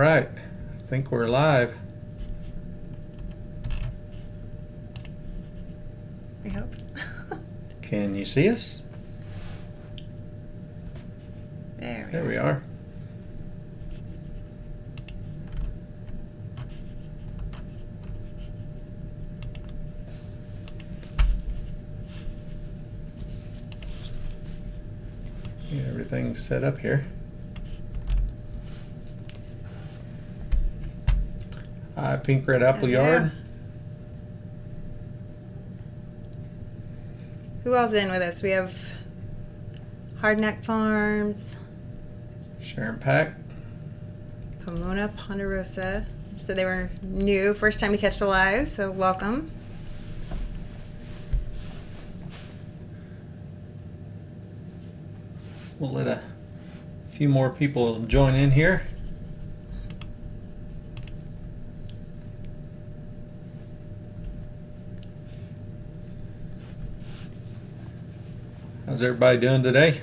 right, I think we're live. I hope. Can you see us? There we are. Get everything set up here. Hi, Pink Red Apple Yard. Who else in with us? We have Hardneck Farms, Sharon Pack. Pomona Ponderosa. So they were new, first time to catch the live, so welcome. We'll let a few more people join in here. How's everybody doing today?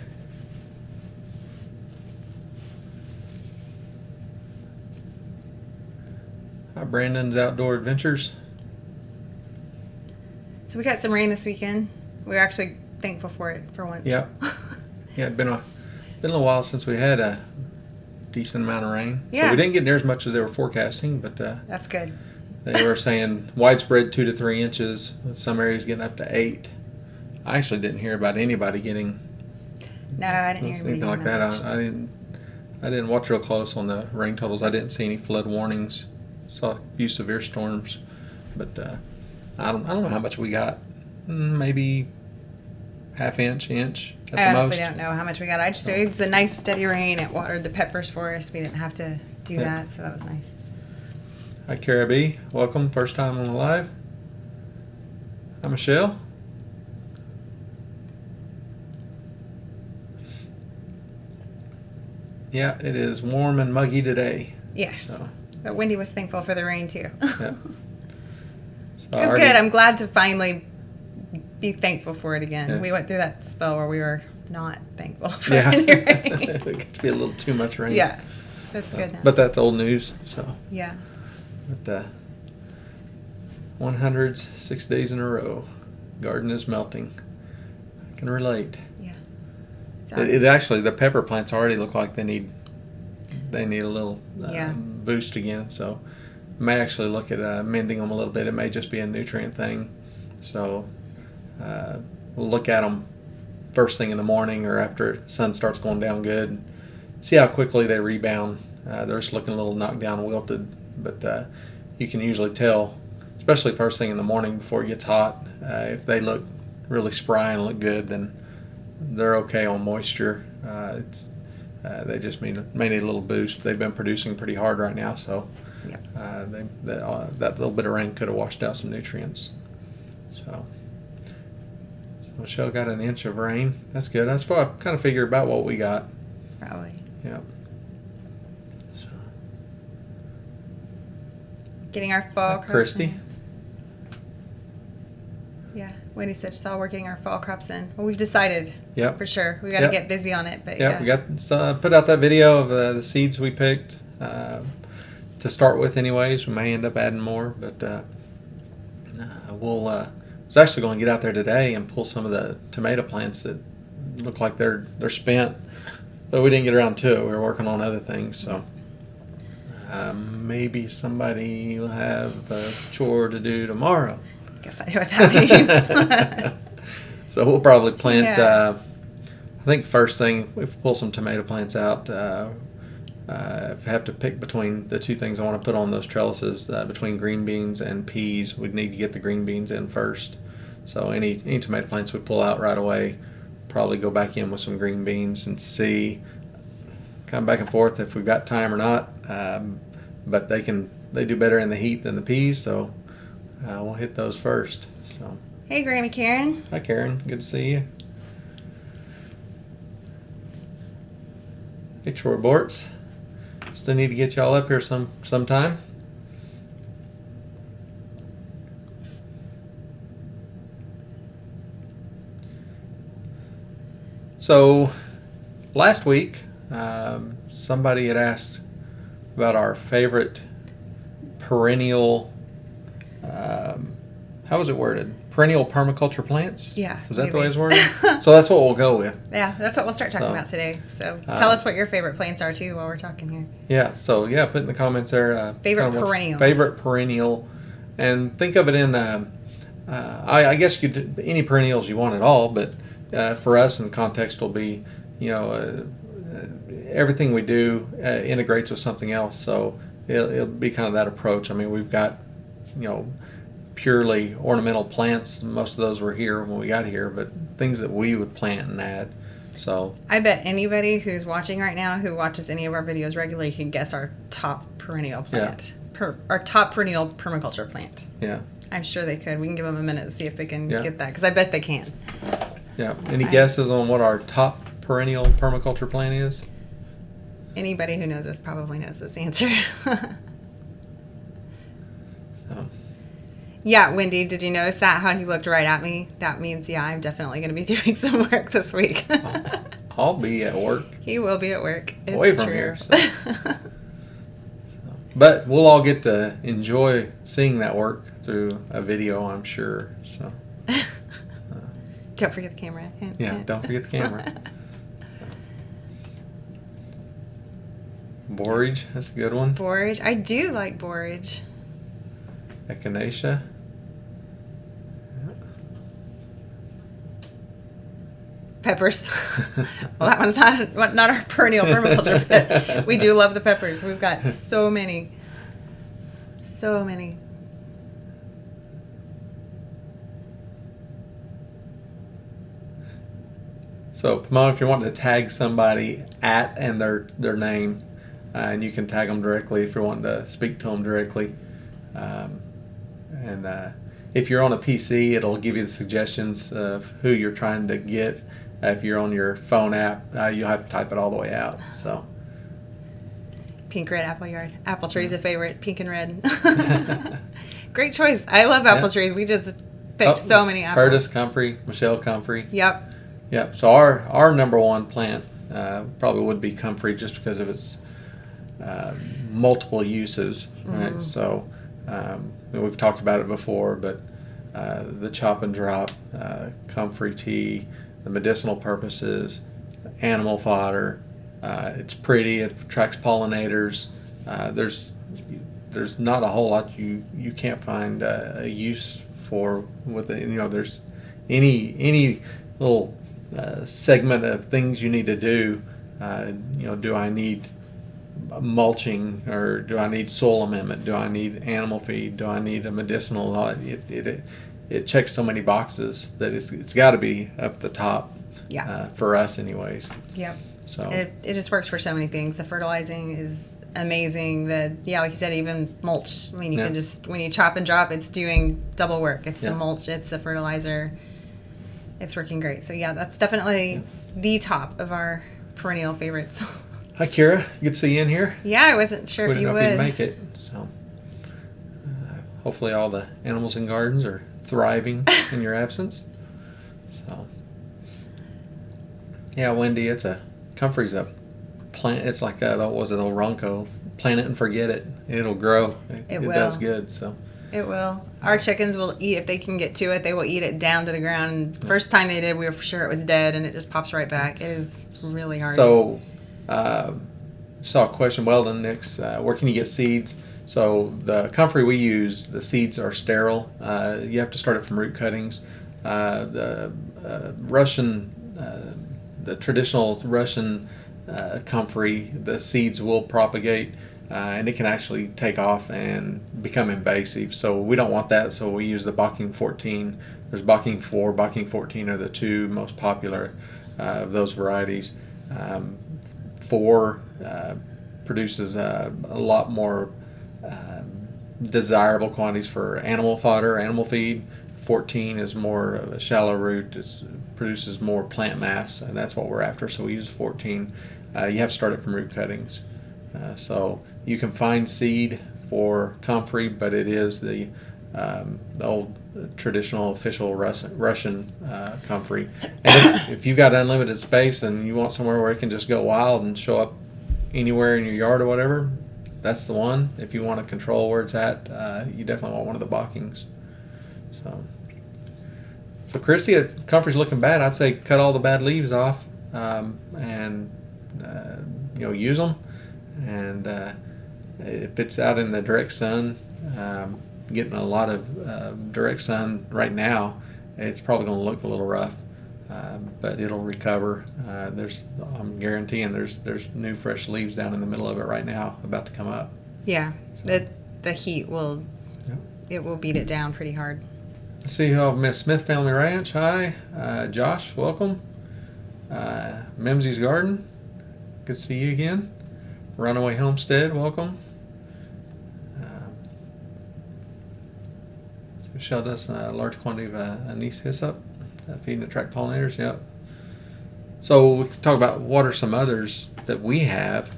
Hi, Brandon's Outdoor Adventures. So we got some rain this weekend. We were actually thankful for it for once. Yeah. Yeah, it'd been a while since we had a decent amount of rain. Yeah. So we didn't get near as much as they were forecasting, but that's good. They were saying widespread 2 to 3 inches, with some areas getting up to 8. I actually didn't hear about anybody getting No, I didn't hear anything anything like that. I didn't watch real close on the rain totals. I didn't see any flood warnings. Saw a few severe storms, but I don't know how much we got. Maybe half inch at the I most. honestly don't know how much we got. I just it was a nice steady rain. It watered the peppers for us. We didn't have to do that, so that was nice. Hi, Cara B. Welcome. First time on the live. Hi, Michelle. Yeah, it is warm and muggy today. Yes. So. But Wendy was thankful for the rain, too. Yeah. It was good. I'm glad to finally be thankful for it again. Yeah. We went through that spell where we were not thankful for any rain. It gets to be a little too much rain. Yeah. That's good now. But that's old news. So. Yeah. But 100s, 6 days in a row. Garden is melting. I can relate. Yeah. It actually, the pepper plants already look like they need a little boost again. So I may actually look at mending them a little bit. It may just be a nutrient thing. So we'll look at them first thing in the morning or after the sun starts going down good. See how quickly they rebound. They're just looking a little knocked down, wilted. But you can usually tell, especially first thing in the morning before it gets hot, if they look really spry and look good, then they're okay on moisture. They just may need a little boost. They've been producing pretty hard right now, so yep. that little bit of rain could have washed out some nutrients. So Michelle got an inch of rain. That's good. That's why I kind of figured about what we got. Probably. Yep. So. Getting our fall crops Christy. in. Yeah. Wendy said she's all working our fall crops in. Well, we've decided. Yep. For sure. We got to get busy on it. But we got put out that video of the seeds we picked to start with. Anyways, we may end up adding more, but we'll. I was actually going to get out there today and pull some of the tomato plants that look like they're spent, but we didn't get around to it. We were working on other things, so maybe somebody will have a chore to do tomorrow. Guess I know what that means. So we'll probably plant. I think first thing, if we pull some tomato plants out, if I have to pick between the two things I want to put on those trellises, between green beans and peas, we'd need to get the green beans in first. So any tomato plants we pull out right away, probably go back in with some green beans and see, come back and forth if we've got time or not. But they do better in the heat than the peas, so we'll hit those first. So. Hey, Grammy Karen. Hi, Karen. Good to see you. Hey, Troy Bortz. Still need to get y'all up here sometime. So, last week, somebody had asked about our favorite perennial, how was it worded? Perennial permaculture plants? Yeah. Was that maybe. the way it was worded? So that's what we'll go with. Yeah, that's what we'll start talking about today. So tell us what your favorite plants are too while we're talking here. Yeah, so put in the comments there. Favorite perennial. Favorite perennial. And think of it in, I guess you could any perennials you want at all, but for us in the context will be, everything we do integrates with something else. So it'll be kind of that approach. I mean, we've got, purely ornamental plants. Most of those were here when we got here, but things that we would plant and add. So I bet anybody who's watching right now who watches any of our videos regularly can guess our top perennial plant, our top perennial permaculture plant. Yeah, I'm sure they could. We can give them a minute and see if they can get that, because I bet they can. Yeah. Any guesses on what our top perennial permaculture plant is? Anybody who knows this probably knows this answer. Yeah, Wendy, did you notice that? How he looked right at me? That means, I'm definitely going to be doing some work this week. I'll be at work. He will be at work. It's away from true. here. So. But we'll all get to enjoy seeing that work through a video, I'm sure. So. Don't forget the camera. Don't forget the camera. Borage, that's a good one. Borage, I do like borage. Echinacea. Peppers. Well, that one's not our perennial permaculture, but we do love the peppers. We've got so many. So many. So, Pomona, if you want to tag somebody at and their name, and you can tag them directly if you're wanting to speak to them directly. If you're on a PC, it'll give you the suggestions of who you're trying to get. If you're on your phone app, you'll have to type it all the way out. So, Pink red apple yard. Apple tree's a favorite. Pink and red. Great choice. I love apple trees. We just picked so many apples. Curtis Comfrey, Michelle Comfrey. Yep. So our number one plant probably would be comfrey, just because of its multiple uses. Right. So we've talked about it before, but the chop and drop, comfrey tea, the medicinal purposes, animal fodder. It's pretty. It attracts pollinators. There's not a whole lot you can't find a use for with it. There's any little segment of things you need to do. Do I need mulching, or do I need soil amendment? Do I need animal feed? Do I need a medicinal? It checks so many boxes that it's got to be up the top. For us, anyways. Yep. So it just works for so many things. The fertilizing is amazing. Like you said, even mulch. I mean, you can just, when you chop and drop, it's doing double work. It's the mulch, it's the fertilizer. It's working great. So that's definitely the top of our perennial favorites. Hi, Kira. Good to see you in here. Yeah, I wasn't sure if you would. We didn't know if you'd make it. So hopefully all the animals in gardens are thriving in your absence. So Wendy, comfrey's a plant. It's like old Ronco. Plant it and forget it. It'll grow. It does good. So it will. Our chickens will eat, if they can get to it, they will eat it down to the ground. First time they did, we were for sure it was dead, and it just pops right back. It is really hard. So, saw a question, Weldon, Nick's, where can you get seeds? So the comfrey we use, the seeds are sterile. You have to start it from root cuttings. The traditional Russian comfrey, the seeds will propagate, and it can actually take off and become invasive. So we don't want that, so we use the Bocking 14. There's Bocking 4, Bocking 14 are the two most popular of those varieties. 4 produces a lot more desirable quantities for animal fodder, animal feed. 14 is more of a shallow root. It produces more plant mass, and that's what we're after. So we use 14. You have to start it from root cuttings. So you can find seed for comfrey, but it is the old traditional official Russian comfrey. And if you've got unlimited space and you want somewhere where it can just go wild and show up anywhere in your yard or whatever, that's the one. If you want to control where it's at, you definitely want one of the balkings. So Christy, if comfrey's looking bad, I'd say cut all the bad leaves off, and use them. And if it's out in the direct sun, getting a lot of direct sun right now, it's probably going to look a little rough, but it'll recover. I'm guaranteeing there's new fresh leaves down in the middle of it right now, about to come up. Yeah, the heat will beat it down pretty hard. Let's see who Miss Smith Family Ranch. Hi, Josh. Welcome. Mimsy's Garden. Good to see you again. Runaway Homestead. Welcome. Michelle does a large quantity of anise hyssop, feeding attract pollinators. Yep. So we can talk about what are some others that we have.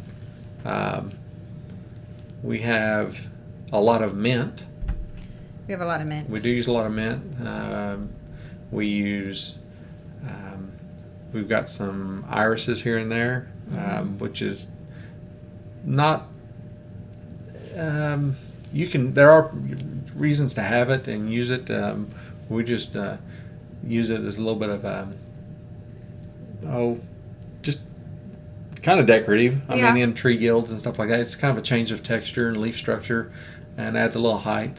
We have a lot of mint. We have a lot of mint. We do use a lot of mint. We use, we've got some irises here and there, which is not, there are reasons to have it and use it. We just use it as a little bit of, just kind of decorative. I mean, in tree guilds and stuff like that. It's kind of a change of texture and leaf structure and adds a little height.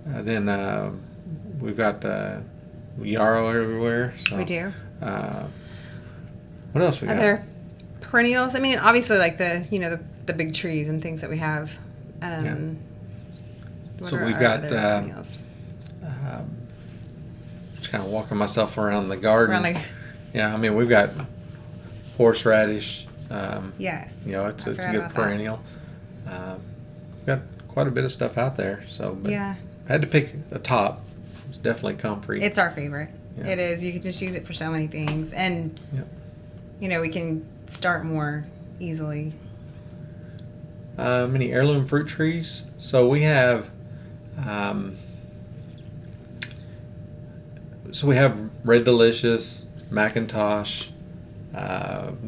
Then we've got yarrow everywhere. So, we do. What else we got? Other perennials. I mean, obviously, like the big trees and things that we have. So we've got. Just kind of walking myself around the garden. Yeah, I mean we've got horseradish. Yes. It's a good perennial. We've got quite a bit of stuff out there. So I had to pick a top. It's definitely comfrey. It's our favorite. Yeah. It is. You can just use it for so many things, and we can start more easily. Many heirloom fruit trees. So we have. So we have Red Delicious, Macintosh,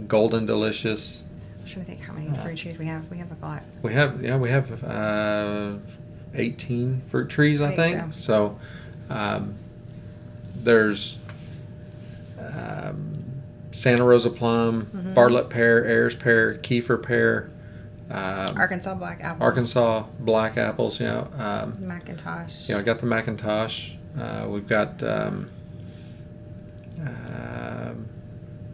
Golden Delicious. I'm trying to think how many fruit trees we have. We have a lot. We have 18 fruit trees, I think. So there's Santa Rosa plum, Bartlett pear, Ayers pear, Kiefer pear, Arkansas black apples. Macintosh. I got the Macintosh. We've got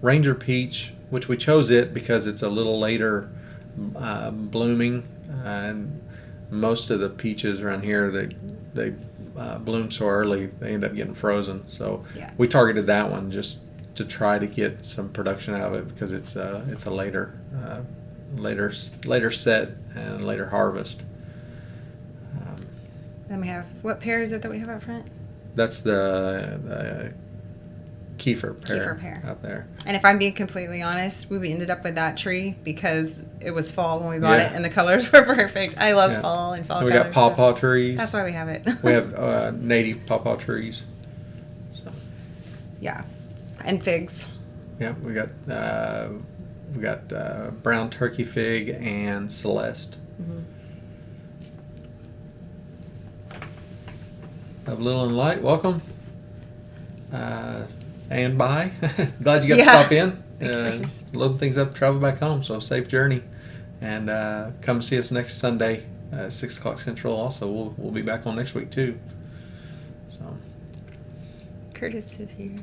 Ranger Peach, which we chose it because it's a little later blooming, and most of the peaches around here they bloom so early they end up getting frozen. So we targeted that one just to try to get some production out of it because it's a later set and later harvest. Then we have, what pear is it that we have out front? That's the Kiefer pear out there. And if I'm being completely honest, we ended up with that tree because it was fall when we bought it, and the colors were perfect. I love fall and fall colors. We got pawpaw trees. That's why we have it. We have native pawpaw trees. So. Yeah, and figs. Yeah, we got brown turkey fig and Celeste. Of Little and Light, welcome. And bye. Glad you got to stop in. Load things up, travel back home. So safe journey, and come see us next Sunday at 6 o'clock Central. Also, we'll be back on next week too. So. Curtis is here.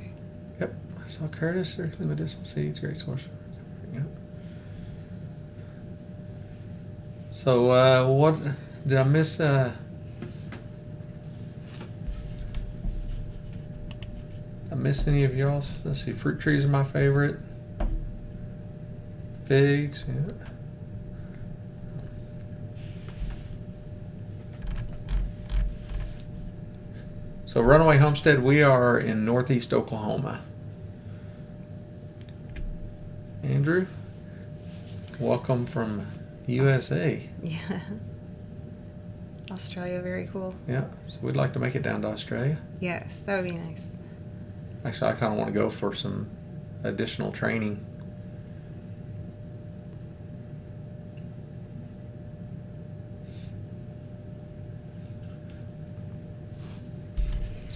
Yep. So Curtis, earthly medicinal seeds, great source. Yep. So what did I miss? I missed any of y'all's? Let's see. Fruit trees are my favorite. Figs. Yeah. So Runaway Homestead, we are in northeast Oklahoma. Andrew, welcome from USA. Yeah. Australia, very cool. Yeah. So we'd like to make it down to Australia. Yes, that would be nice. Actually, I kind of want to go for some additional training.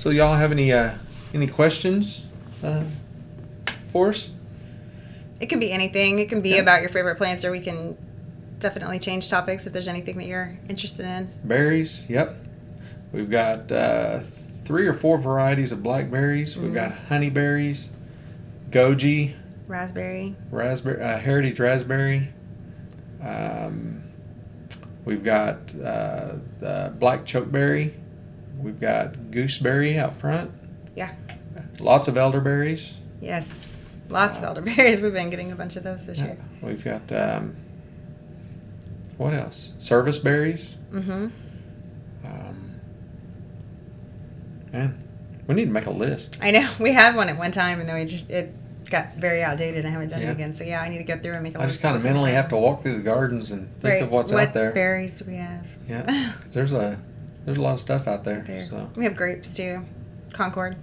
So y'all have any questions for us? It can be anything. It can be about your favorite plants, or we can definitely change topics if there's anything that you're interested in. Berries, yep. We've got 3 or 4 varieties of blackberries. We've got honeyberries, goji, Raspberry, heritage raspberry. We've got black chokeberry. We've got gooseberry out front. Yeah. Lots of elderberries. Yes. Lots of elderberries. We've been getting a bunch of those this year. We've got, what else? Service berries. Mm-hmm. Man, we need to make a list. I know. We had one at one time, and then it got very outdated, and I haven't done it again. So, I need to go through and make a list. I just kind of mentally have to walk through the gardens and think of what's out there. What berries do we have? Yeah, 'cause there's a lot of stuff out there. So. We have grapes, too. Concord.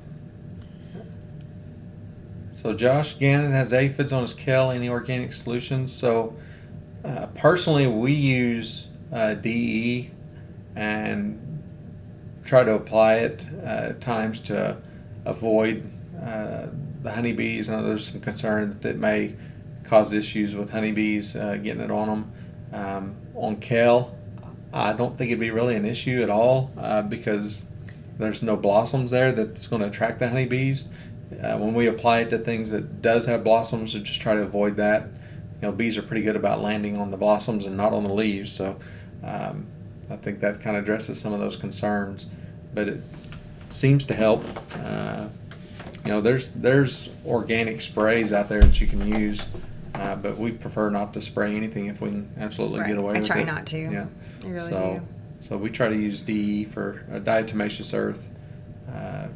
So Josh Gannon has aphids on his kale, any organic solutions. So personally, we use DE and try to apply it at times to avoid the honeybees. I know there's some concern that it may cause issues with honeybees getting it on them. On kale, I don't think it'd be really an issue at all because there's no blossoms there that's going to attract the honeybees. When we apply it to things that does have blossoms, we just try to avoid that. Bees are pretty good about landing on the blossoms and not on the leaves, so I think that kind of addresses some of those concerns. But it seems to help. There's organic sprays out there that you can use, but we prefer not to spray anything if we can absolutely get away with it. I try not to. Yeah, I really do. So we try to use DE for diatomaceous earth.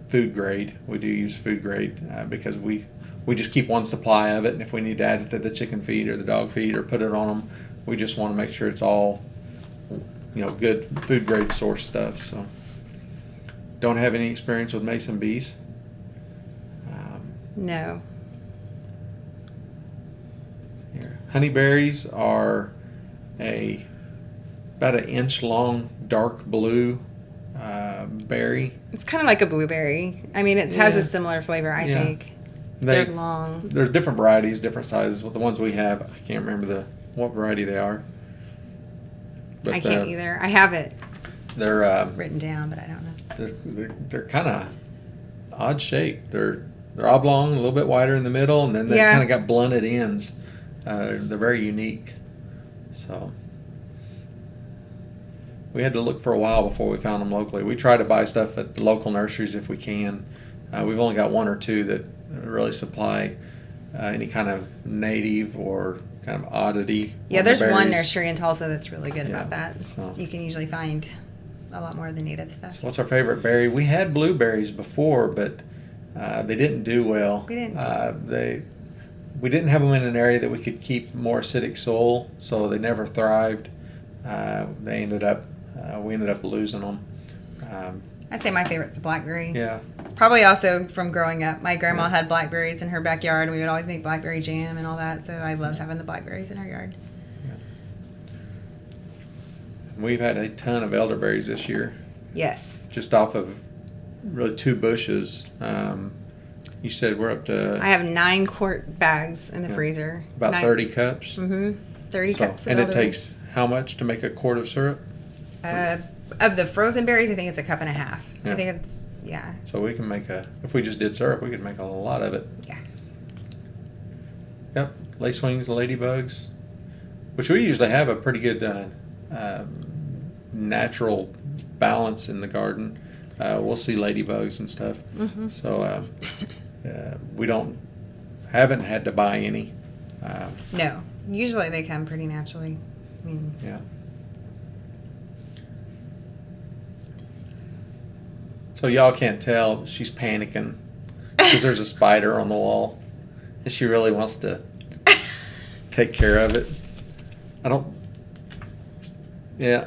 Food grade, we do use food grade because we just keep one supply of it, and if we need to add it to the chicken feed or the dog feed or put it on them, we just want to make sure it's all good food grade source stuff. So don't have any experience with mason bees. No. Here. Honeyberries are about an inch long dark blue berry. It's kind of like a blueberry. I mean, it has a similar flavor, I think. They're long. There's different varieties, different sizes. With the ones we have, I can't remember what variety they are. But I can't either. I have it they're written down, but I don't know. They're kind of odd shaped. They're oblong, a little bit wider in the middle, and then they kind of got blunted ends. They're very unique. So we had to look for a while before we found them locally. We try to buy stuff at the local nurseries if we can. We've only got 1 or 2 that really supply any kind of native or kind of oddity. Yeah, there's one nursery in Tulsa that's really good about that. So you can usually find a lot more of the native stuff. So what's our favorite berry? We had blueberries before, but they didn't do well. We didn't. We didn't have them in an area that we could keep more acidic soil, so they never thrived. We ended up losing them. I'd say my favorite's the blackberry. Yeah. Probably also from growing up. My grandma had blackberries in her backyard, and we would always make blackberry jam and all that, so I loved having the blackberries in our yard. Yeah. We've had a ton of elderberries this year. Yes. Just off of really 2 bushes. You said we're up to... I have 9 quart bags in the freezer. About 30 cups. Mm-hmm. 30 cups of And it elderberries. takes how much to make a quart of syrup? Of the frozen berries, I think it's a cup and a half. Yeah. I think it's, So we can make if we just did syrup, we could make a lot of it. Yeah. Yep. Lacewings, ladybugs, which we usually have a pretty good natural balance in the garden. We'll see ladybugs and stuff. Mm-hmm. So we haven't had to buy any. No. Usually they come pretty naturally. I mean, yeah. So y'all can't tell, she's panicking because there's a spider on the wall and she really wants to take care of it. Yeah,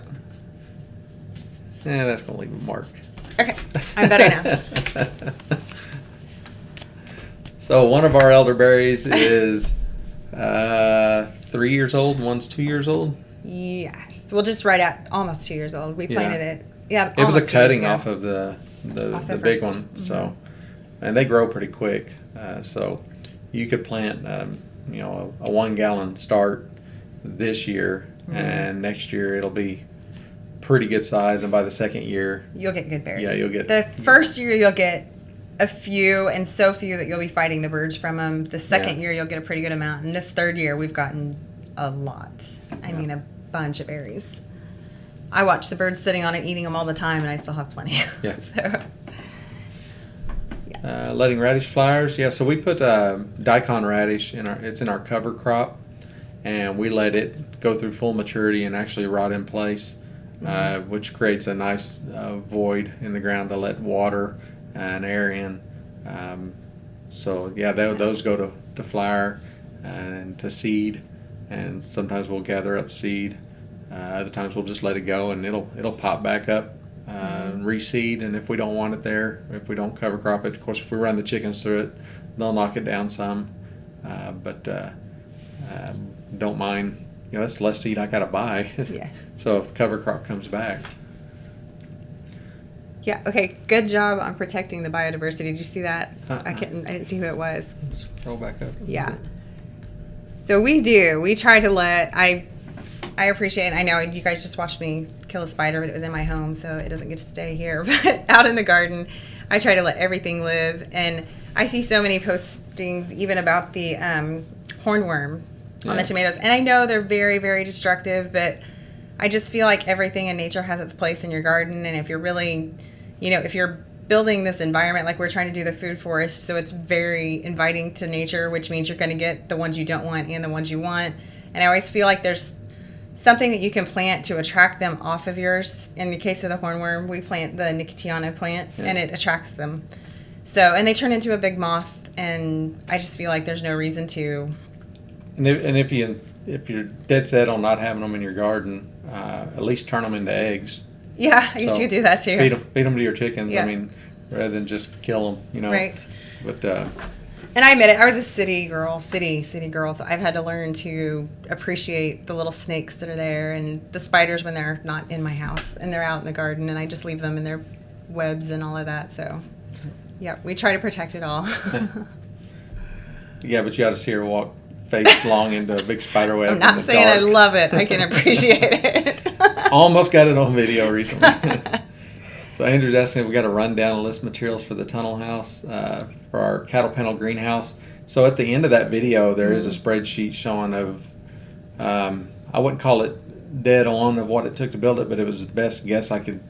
that's going to leave a mark. Okay, I'm better now. So one of our elderberries is 3 years old, one's 2 years old. Yes, we'll just right at almost 2 years old. We planted it. Yeah, it was a almost 2 years cutting ago. off of the Off the big first. one. Mm-hmm. So, and they grow pretty quick. So you could plant, a 1 gallon start this year, and next year it'll be pretty good size, and by the second year you'll get good berries. Yeah, you'll get the first year you'll get a few, and so few that you'll be fighting the birds from them. The second year you'll get a pretty good amount, and this third year we've gotten a lot. I mean, a bunch of berries. I watch the birds sitting on it, eating them all the time, and I still have plenty. Yeah. So, letting radish flowers. Yeah, so we put daikon radish it's in our cover crop, and we let it go through full maturity and actually rot in place, which creates a nice void in the ground to let water and air in. So yeah, those go to flower and to seed, and sometimes we'll gather up seed. Other times we'll just let it go, and it'll pop back up, reseed. And if we don't want it there, if we don't cover crop it, of course, if we run the chickens through it, they'll knock it down some. But don't mind. That's less seed I gotta buy. yeah. So if the cover crop comes back. Yeah. Okay. Good job on protecting the biodiversity. Did you see that? Uh-uh. I didn't see who it was. Just roll back up. Yeah. So we try to let, I appreciate, I know you guys just watched me kill a spider, but it was in my home, so it doesn't get to stay here. But out in the garden, I try to let everything live. And I see so many postings even about the hornworm on the tomatoes. And I know they're very, very destructive, but I just feel like everything in nature has its place in your garden. And if you're really, if you're building this environment like we're trying to do the food forest, so it's very inviting to nature, which means you're going to get the ones you don't want and the ones you want. And I always feel like there's something that you can plant to attract them off of yours. In the case of the hornworm, we plant the Nicotiana plant, and it attracts them. So, and they turn into a big moth, and I just feel like there's no reason to. And if you're dead set on not having them in your garden, at least turn them into eggs. Yeah, I guess you could do that too. Feed them to your chickens. Yeah. I mean, rather than just kill them, Right. But and I admit it, I was a city girl, so I've had to learn to appreciate the little snakes that are there and the spiders when they're not in my house and they're out in the garden, and I just leave them in their webs and all of that. So, yeah, we try to protect it all. yeah, but you got to see her walk face long into a big spider web. I'm not saying dark. I love it. I can appreciate it. Almost got it on video recently. So Andrew's asking if we got to run down a list of materials for the tunnel house, for our cattle panel greenhouse. So at the end of that video, there is a spreadsheet showing of, I wouldn't call it dead on of what it took to build it, but it was the best guess I could,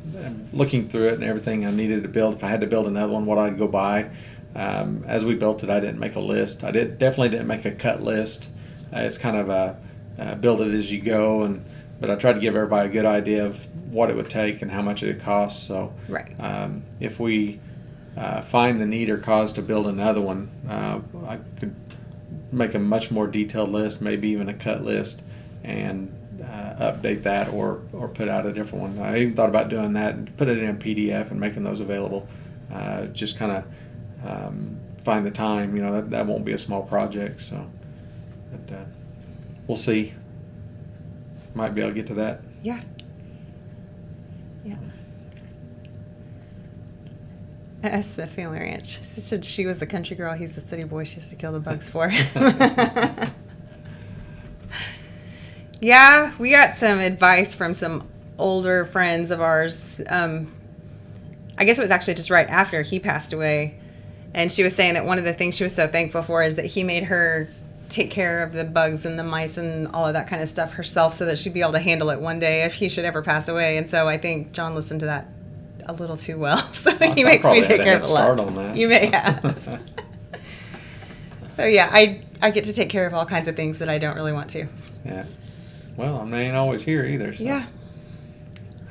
looking through it and everything I needed to build. If I had to build another one, what I'd go buy. As we built it, I didn't make a list. I definitely didn't make a cut list. It's kind of a build it as you go, but I tried to give everybody a good idea of what it would take and how much it would cost. So Right. If we find the need or cause to build another one, I could make a much more detailed list, maybe even a cut list, and update that or put out a different one. I even thought about doing that and put it in a PDF and making those available. Just kind of find the time. That won't be a small project. So, but we'll see. Might be able to get to that. Yeah. Smith Family Ranch. She said she was the country girl. He's the city boy. She used to kill the bugs for. Yeah, we got some advice from some older friends of ours. I guess it was actually just right after he passed away. And she was saying that one of the things she was so thankful for is that he made her take care of the bugs and the mice and all of that kind of stuff herself so that she'd be able to handle it one day if he should ever pass away. And so I think John listened to that a little too well. So he makes me take care of a lot. You may have. So yeah, I get to take care of all kinds of things that I don't really want to. Yeah. Well, I ain't always here either. So. Yeah.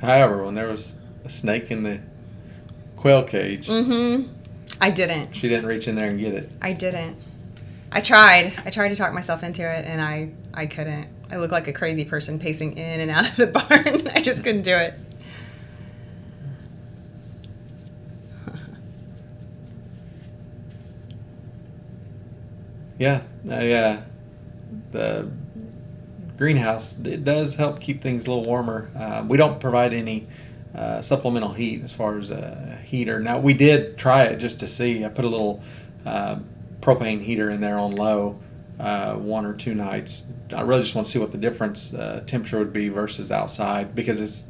However, when there was a snake in the quail cage, I didn't. She didn't reach in there and get it. I didn't. I tried to talk myself into it, and I couldn't. I looked like a crazy person pacing in and out of the barn. I just couldn't do it. Yeah. The greenhouse, it does help keep things a little warmer. We don't provide any supplemental heat as far as a heater. Now we did try it just to see. I put a little propane heater in there on low 1 or 2 nights. I really just want to see what the difference temperature would be versus outside, because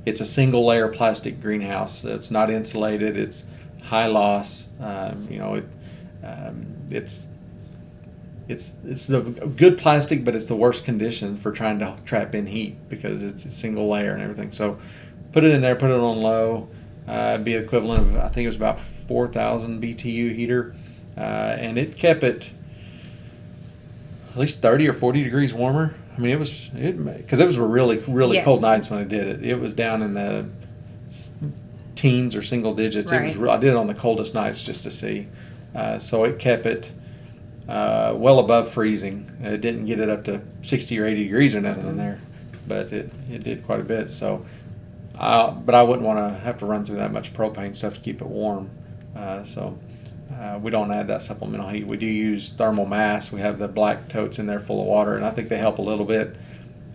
it's a single layer plastic greenhouse. It's not insulated. It's high loss. It's the good plastic, but it's the worst condition for trying to trap in heat because it's a single layer and everything. So put it in there, put it on low. It'd be equivalent of, I think it was about 4,000 BTU heater, and it kept it at least 30 or 40 degrees warmer. I mean, because it was really Yes. cold nights when I did it. It was down in the teens or single digits. Right. I did it on the coldest nights just to see. So it kept it well above freezing. It didn't get it up to 60 or 80 degrees or nothing in there, but it did quite a bit. So, but I wouldn't want to have to run through that much propane stuff to keep it warm. We don't add that supplemental heat. We do use thermal mass. We have the black totes in there full of water, and I think they help a little bit.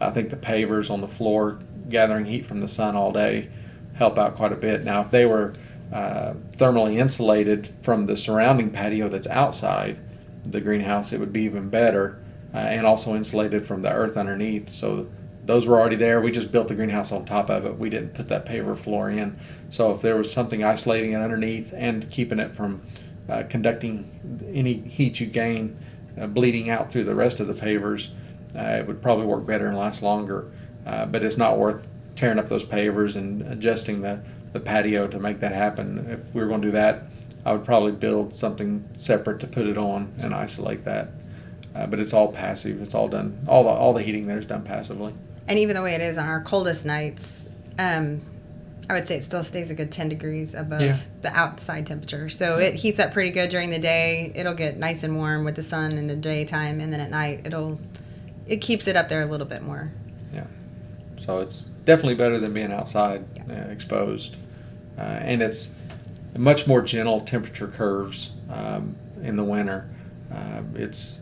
I think the pavers on the floor gathering heat from the sun all day help out quite a bit. Now, if they were thermally insulated from the surrounding patio that's outside the greenhouse, it would be even better, and also insulated from the earth underneath. So those were already there. We just built the greenhouse on top of it. We didn't put that paver floor in. So if there was something isolating it underneath and keeping it from conducting any heat you gain bleeding out through the rest of the pavers, it would probably work better and last longer. But it's not worth tearing up those pavers and adjusting the patio to make that happen. If we were going to do that, I would probably build something separate to put it on and isolate that. But it's all passive. It's all done. All the heating there is done passively. And even the way it is on our coldest nights, I would say it still stays a good 10 degrees above the outside temperature. So it heats up pretty good during the day. It'll get nice and warm with the sun in the daytime, and then at night it keeps it up there a little bit more. Yeah. So it's definitely better than being outside exposed. And it's much more gentle temperature curves in the winter. It's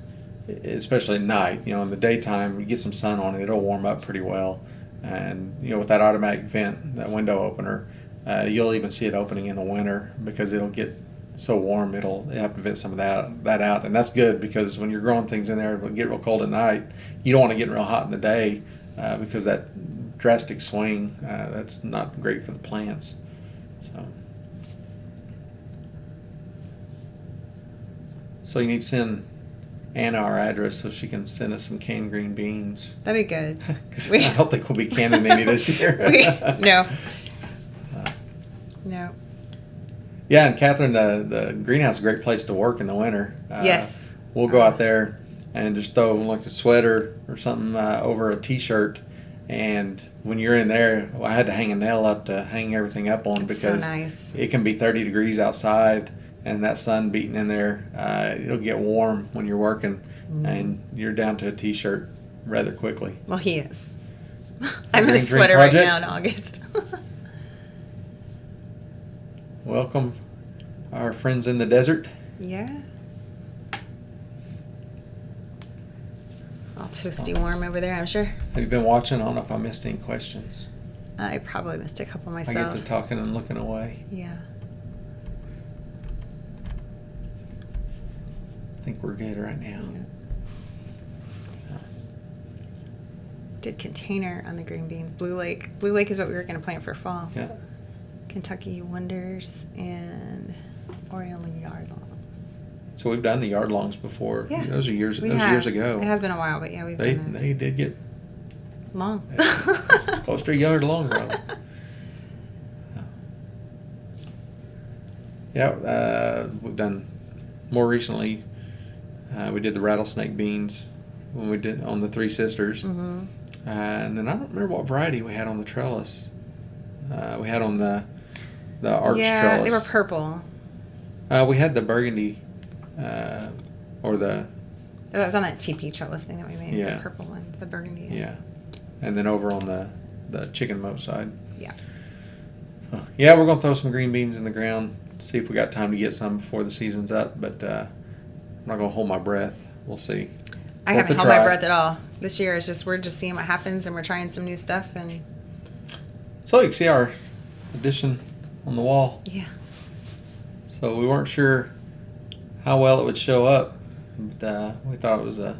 especially at night. In the daytime, you get some sun on it, it'll warm up pretty well. And with that automatic vent, that window opener, you'll even see it opening in the winter because it'll get so warm it'll have to vent some of that out. And that's good, because when you're growing things in there, it'll get real cold at night. You don't want to get real hot in the day because that drastic swing, that's not great for the plants. So you need to send Anna our address so she can send us some canned green beans. That'd be good. Because I don't think we'll be canning any this year. No. No. Yeah, and Catherine, the greenhouse is a great place to work in the winter. Yes. We'll go out there and just throw like a sweater or something over a t-shirt. And when you're in there, I had to hang a nail up to hang everything up on, because so nice. It can be 30 degrees outside. And that sun beating in there, it'll get warm when you're working, and you're down to a t-shirt rather quickly. Well, he is. I'm in a sweater right now in August. Welcome, our friends in the desert. Yeah. All toasty warm over there, I'm sure. Have you been watching? I don't know if I missed any questions. I probably missed a couple myself. I get to talking and looking away. Yeah. I think we're good right now. Did container on the green beans. Blue Lake. Blue Lake is what we were going to plant for fall. Yeah. Kentucky Wonders and Oriental Yard Longs. So we've done the yard longs before. Yeah. Those are years ago. It has been a while, but yeah, we've done those. They did get long. close to a yard long, bro. Yeah, we've done more recently. We did the rattlesnake beans when we did on the Three Sisters. Mm-hmm. And then I don't remember what variety we had on the trellis. We had on the arch trellis. Yeah, they were purple. We had the burgundy, or the... That was on that TP trellis thing that we made. Yeah. The purple one, the burgundy. Yeah. And then over on the chicken moat side. Yeah. So, yeah, we're going to throw some green beans in the ground, see if we got time to get some before the season's up, but I'm not going to hold my breath. We'll see. I haven't held my breath at all. This year is we're just seeing what happens, and we're trying some new stuff. And so you can see our addition on the wall. Yeah. So we weren't sure how well it would show up, but we thought it was a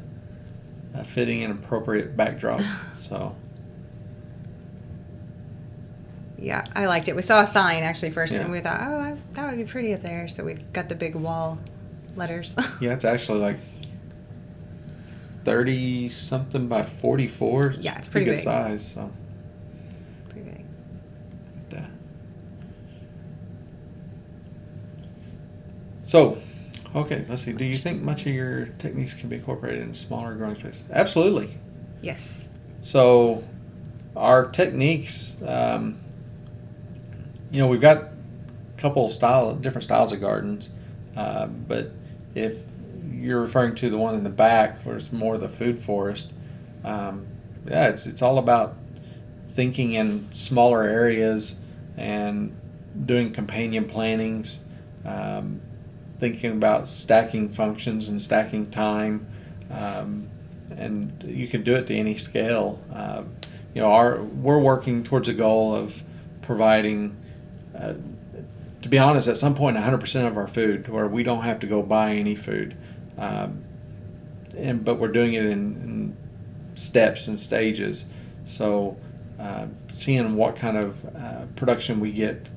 fitting and appropriate backdrop. So. Yeah, I liked it. We saw a sign actually first, Yeah. and we thought, oh, that would be pretty up there. So we got the big wall letters. Yeah, it's actually like 30 something by 44. Yeah, it's pretty good big. size. So. Pretty big. But, so, okay, let's see. Do you think much of your techniques can be incorporated in smaller growing spaces? Absolutely. Yes. So, our techniques, we've got a couple different styles of gardens, but if you're referring to the one in the back where it's more the food forest, it's all about thinking in smaller areas and doing companion plantings, thinking about stacking functions and stacking time, and you can do it to any scale. We're working towards a goal of providing, to be honest, at some point 100% of our food, where we don't have to go buy any food, but we're doing it in steps and stages. So seeing what kind of production we get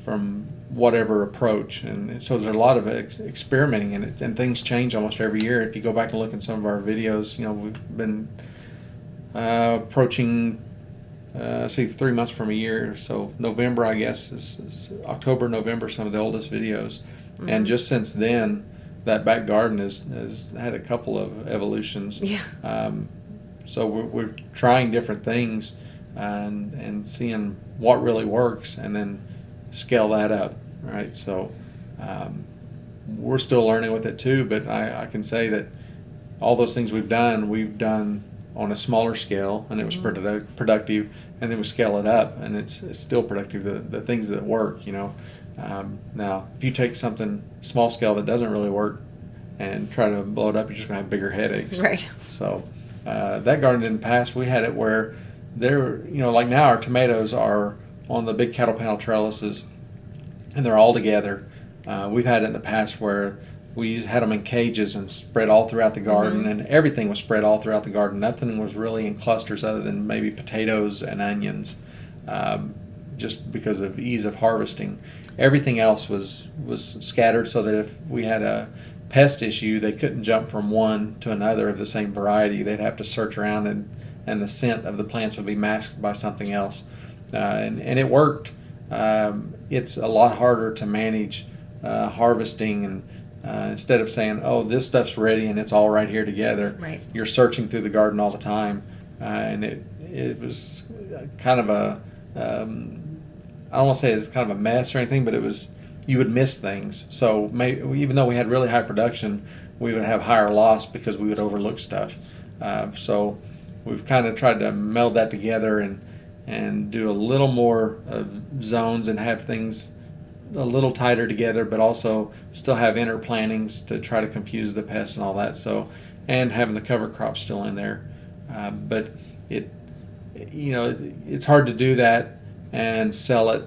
from whatever approach, and so there's a lot of experimenting in it, and things change almost every year. If you go back and look at some of our videos, we've been approaching 3 months from a year. So November, I guess, is October, November, some of the oldest videos. Mm-hmm. And just since then, that back garden has had a couple of evolutions. Yeah. So we're trying different things and seeing what really works, and then scale that up, right? So we're still learning with it too, but I can say that all those things we've done on a smaller scale, and it was productive, and then we scale it up, and it's still productive, the things that work, Now, if you take something small scale that doesn't really work and try to blow it up, you're just going to have bigger headaches. Right. So that garden in the past, we had it where like now our tomatoes are on the big cattle panel trellises, and they're all together. We've had it in the past where we had them in cages and spread all throughout the garden, mm-hmm. and everything was spread all throughout the garden. Nothing was really in clusters other than maybe potatoes and onions, just because of ease of harvesting. Everything else was scattered so that if we had a pest issue, they couldn't jump from one to another of the same variety. They'd have to search around, and the scent of the plants would be masked by something else. And it worked. It's a lot harder to manage harvesting, and instead of saying, oh, this stuff's ready and it's all right here together, right. You're searching through the garden all the time, and it was kind of I don't want to say it's kind of a mess or anything, but you would miss things. So even though we had really high production, we would have higher loss because we would overlook stuff. So we've kind of tried to meld that together and do a little more of zones and have things a little tighter together, but also still have interplantings to try to confuse the pests and all that. So, and having the cover crop still in there, but it's hard to do that and sell it,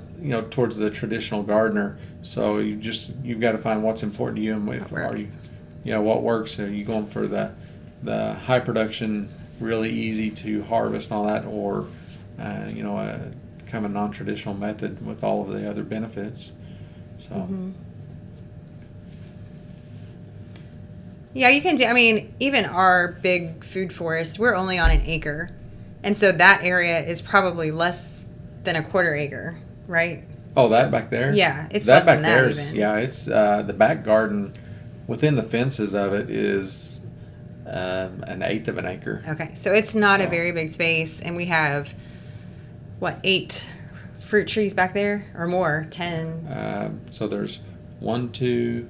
towards the traditional gardener. So you've got to find what's important to you, and what works. Are you going for the high production, really easy to harvest and all that, or a kind of non-traditional method with all of the other benefits? So. Mm-hmm. Yeah, you can do. I mean, even our big food forest, we're only on an acre, and so that area is probably less than a quarter acre, right? Oh, that back there? Yeah, it's less than that even. Yeah, it's the back garden within the fences of it is an eighth of an acre. Okay, so it's not a very big space, and we have 8 fruit trees back there, or more? 10. So there's 1, 2,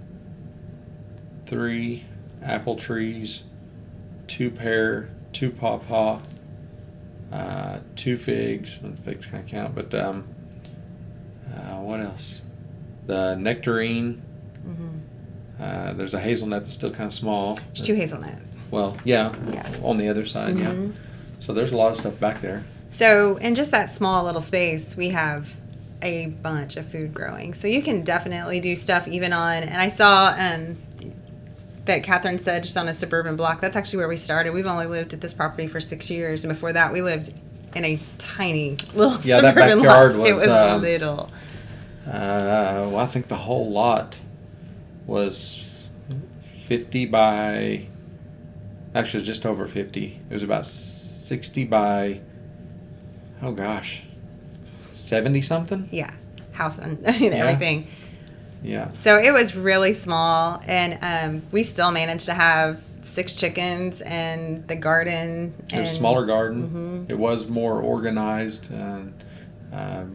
3 apple trees, 2 pear, 2 pawpaw, 2 figs. Well, the figs can't count, but what else? The nectarine. Mm-hmm. There's a hazelnut that's still kind of small. There's 2 hazelnut. Well, yeah, on the other side, mm-hmm. Yeah. So there's a lot of stuff back there. So in just that small little space, we have a bunch of food growing. So you can definitely do stuff even on, and I saw that Catherine said just on a suburban block. That's actually where we started. We've only lived at this property for 6 years, and before that we lived in a tiny little Yeah, that suburban backyard lot. It was, was little. Well, I think the whole lot was 50 by, actually it was just over 50. It was about 60 by, oh gosh, 70 something? Yeah, house and everything. Yeah. So it was really small, and we still managed to have 6 chickens and the garden. It was a smaller garden. It was more organized, and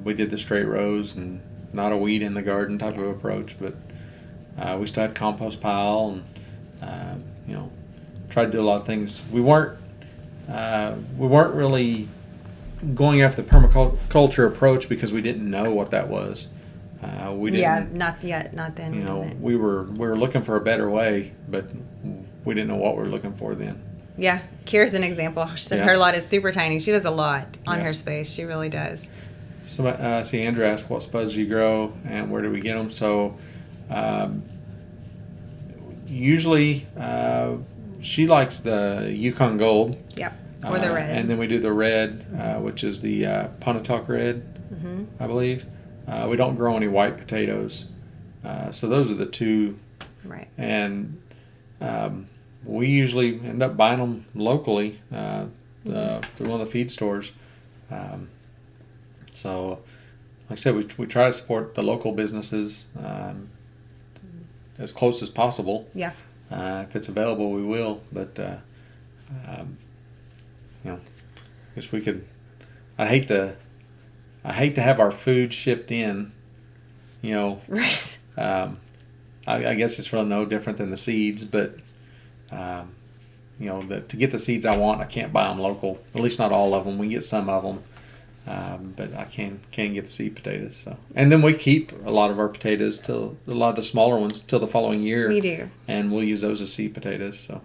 we did the straight rows and not a weed in the garden type of approach, but we still had compost pile and tried to do a lot of things. We weren't really going after the permaculture approach because we didn't know what that was. We didn't. Yeah, not yet, not then. We were looking for a better way, but we didn't know what we were looking for then. Yeah, Kira's an example. She said her lot is super tiny. She does a lot on her space. She really does. So, see, Andrew asked, what spuds do you grow and where do we get them? So, usually, she likes the Yukon Gold. Yep, or the red. And then we do the red, which is the Pontotoc Red, I believe. We don't grow any white potatoes. So those are the two. Right. And we usually end up buying them locally through one of the feed stores. So, like I said, we try to support the local businesses as close as possible. Yeah. If it's available, we will. But I guess we could. I hate to have our food shipped in. Right. I guess it's really no different than the seeds, but to get the seeds I want, I can't buy them local. At least not all of them. We get some of them. But I can get the seed potatoes. So, and then we keep a lot of our potatoes till a lot of the smaller ones till the following year. We do, and we'll use those as seed potatoes. So,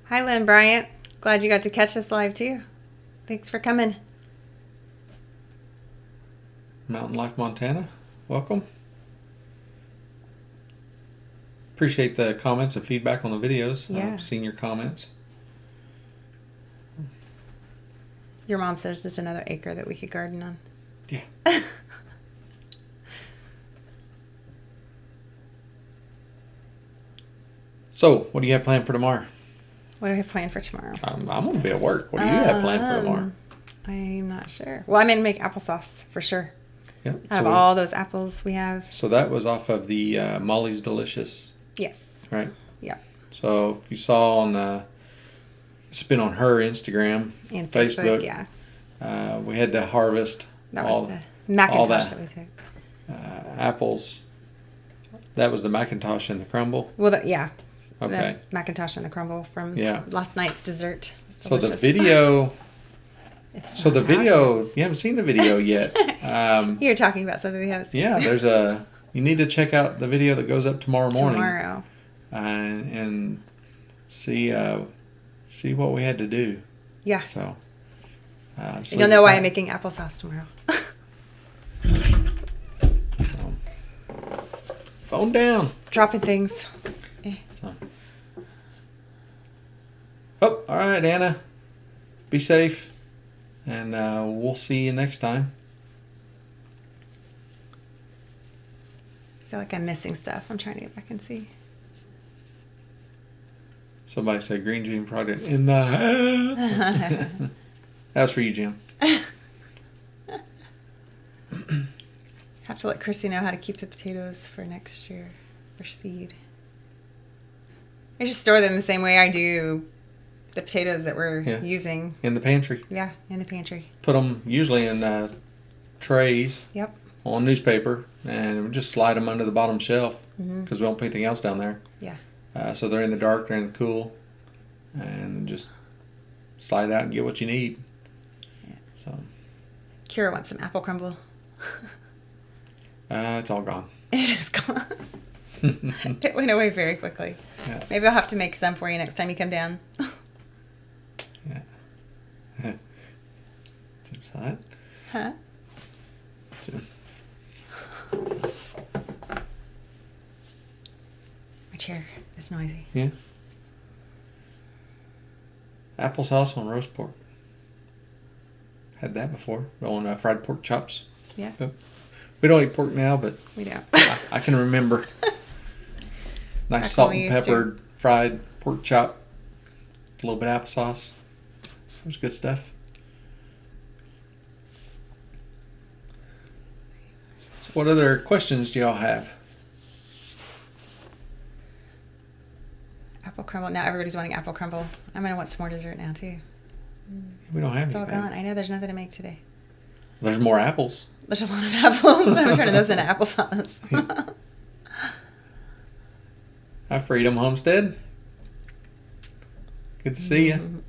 hi, Lynn Bryant. Glad you got to catch us live too. Thanks for coming. Mountain Life Montana, welcome. Appreciate the comments and feedback on the videos. Yeah. I've seen your comments. Your mom says there's another acre that we could garden on. Yeah. So, what do you have planned for tomorrow? What do I have planned for tomorrow? I'm going to be at work. What do you have planned for tomorrow? I'm not sure. Well, I'm going to make applesauce for sure. Yeah. Out of all those apples we have. So that was off of the Molly's Delicious. Yes. Right? Yeah. So if you saw on, it's been on her Instagram and Facebook, yeah. We had to harvest that was the Macintosh that we took. Apples. That was the Macintosh and the crumble. Well, yeah. Okay. The Macintosh and the crumble from last night's dessert. So the video. So the video, you haven't seen the video yet. You're talking about something we haven't seen. Yeah, you need to check out the video that goes up tomorrow morning. Tomorrow. And see what we had to do. Yeah. So. You'll know why I'm making applesauce tomorrow. Phone down. Dropping things. So. Oh, all right, Anna. Be safe. And we'll see you next time. I feel like I'm missing stuff. I'm trying to get back and see. Somebody said Green Gene Project in the house. That was for you, Jim. Have to let Chrissy know how to keep the potatoes for next year for seed. I just store them the same way I do the potatoes that we're using. In the pantry. Yeah, in the pantry. Put them usually in trays. Yep. On newspaper, and we just slide them under the bottom shelf because we don't put anything else down there. Yeah. So they're in the dark, they're in the cool, and just slide out and get what you need. Yeah. So. Kira wants some apple crumble. It's all gone. It is gone. It went away very quickly. Yeah. Maybe I'll have to make some for you next time you come down. Yeah. My chair is noisy. Yeah. Applesauce on roast pork. Had that before. On fried pork chops. Yeah. But we don't eat pork now, but We don't. I can remember. Nice Back salt when we and used to. peppered fried pork chop. A little bit of applesauce. It was good stuff. So what other questions do y'all have? Apple crumble. Now everybody's wanting apple crumble. I'm going to want some more dessert now, too. We don't have It's all anything. gone. I know there's nothing to make today. There's more apples. There's a lot of apples. I'm turning those into applesauce. Hi, Freedom Homestead. Good to see you.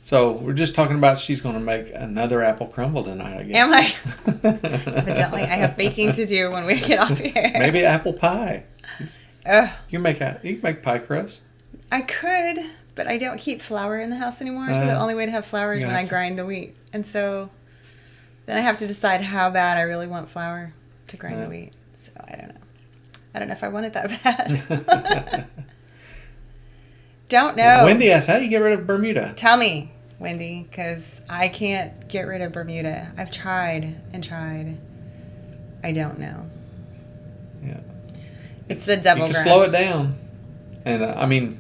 So we're just talking about she's going to make another apple crumble tonight, I guess. Am I? Evidently, I have baking to do when we get off here. Maybe apple pie. Ugh. You can make pie crust. I could, but I don't keep flour in the house anymore. So the only way to have flour is you when I have to- grind the wheat. And so then I have to decide how bad I really want flour to grind the wheat. So I don't know. I don't know if I want it that bad. Don't know. Wendy asked, how do you get rid of Bermuda? Tell me, Wendy, because I can't get rid of Bermuda. I've tried and tried. I don't know. Yeah. It's the devil You grass. can slow it down. And I mean,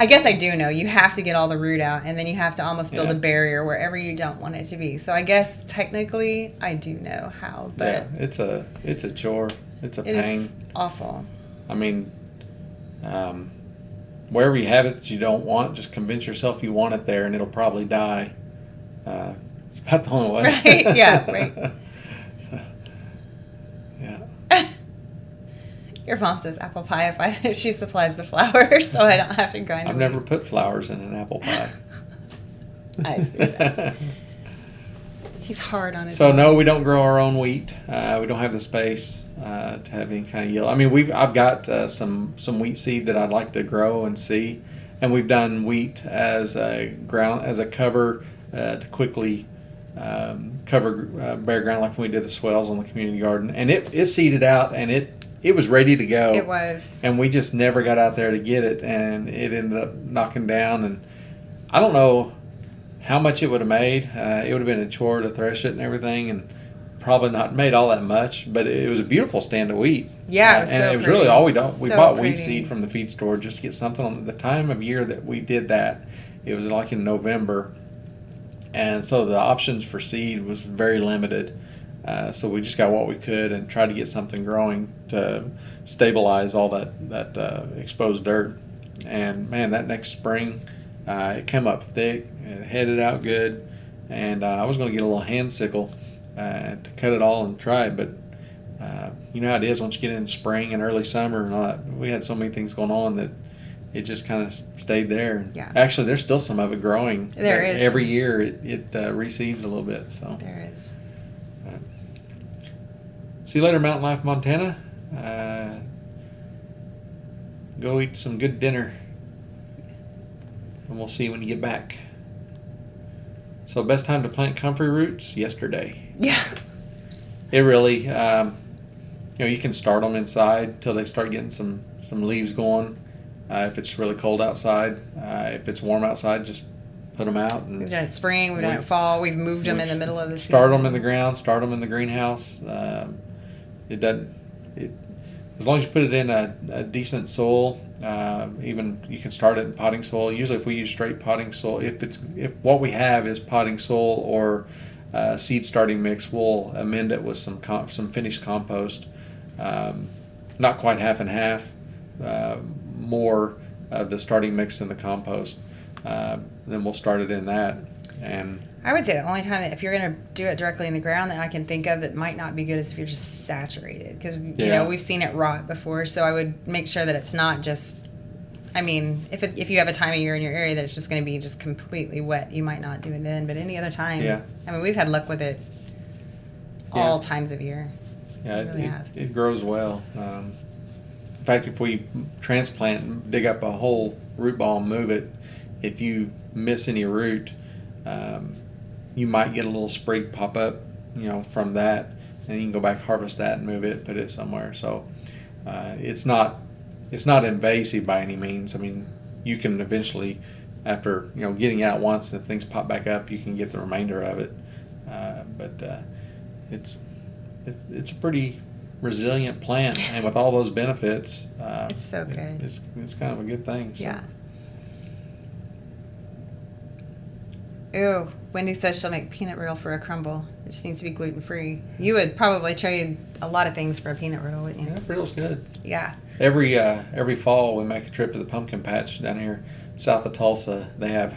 I guess I do know. You have to get all the root out, and then you have to almost build Yeah. a barrier wherever you don't want it to be. So I guess technically I do know how, but it's a chore. It's a it pain. is awful. I mean, wherever you have it that you don't want, just convince yourself you want it there, and it'll probably die. It's about the only way. Right? Yeah, right. So, yeah. Your mom says apple pie if she supplies the flour, so I don't have to grind. I've the never wheat. put flowers in an apple pie. I see that. He's hard on his. So own. no, we don't grow our own wheat. We don't have the space to have any kind of yield. I mean, I've got some wheat seed that I'd like to grow and see, and we've done wheat as a cover to quickly cover bare ground, like when we did the swells on the community garden, and it seeded out, and it was ready to go. It was. And we just never got out there to get it, and it ended up knocking down. And I don't know how much it would have made. It would have been a chore to thresh it and everything, and probably not made all that much. But it was a beautiful stand of wheat. Yeah, it was and so it was pretty. really all we done. We So bought pretty. wheat seed from the feed store just to get something on the time of year that we did that. It was like in November, and so the options for seed was very limited. So we just got what we could and tried to get something growing to stabilize all that exposed dirt. And man, that next spring, it came up thick and headed out good. And I was going to get a little hand sickle to cut it all and try it, but you know how it is once you get in spring and early summer and all that. We had so many things going on that it just kind of stayed there. Yeah. Actually, there's still some of it growing. There is. Every year it reseeds a little bit. So. There is. See you later, Mountain Life, Montana. Go eat some good dinner. And we'll see you when you get back. So best time to plant comfrey roots? Yesterday. Yeah. It really, you can start them inside till they start getting some leaves going. If it's really cold outside. If it's warm outside, just put them out. And We've done it spring. We've done it fall. We've moved them in the middle of the season. Start them in the ground. Start them in the greenhouse. It doesn't. As long as you put it in a decent soil, even you can start it in potting soil. Usually, if we use straight potting soil, if what we have is potting soil or seed starting mix, we'll amend it with some finished compost. Not quite half and half. More of the starting mix in the compost. Then we'll start it in that. And I would say the only time that if you're going to do it directly in the ground that I can think of that might not be good is if you're just saturated. Because, we've seen it rot before. So I would make sure that it's not just, if you have a time of year in your area that it's just going to be just completely wet, you might not do it then. But any other time, we've had luck with it all times of year. Yeah, We really it grows well. In fact, if we transplant and dig up a whole root ball and move it, if you miss any root, you might get a little sprig pop up, from that, and you can go back, harvest that, and move it, put it somewhere. So it's not invasive by any means. I mean, you can eventually, after getting out once, and if things pop back up, you can get the remainder of it. But it's a pretty resilient plant, and with all those benefits, it's so good. It's kind of a good thing. So. Yeah. Ew, Wendy says she'll make peanut brittle for a crumble. It just needs to be gluten-free. You would probably trade a lot of things for a peanut brittle, wouldn't you? Yeah, brittle's good. Yeah. Every fall we make a trip to the pumpkin patch down here south of Tulsa. They have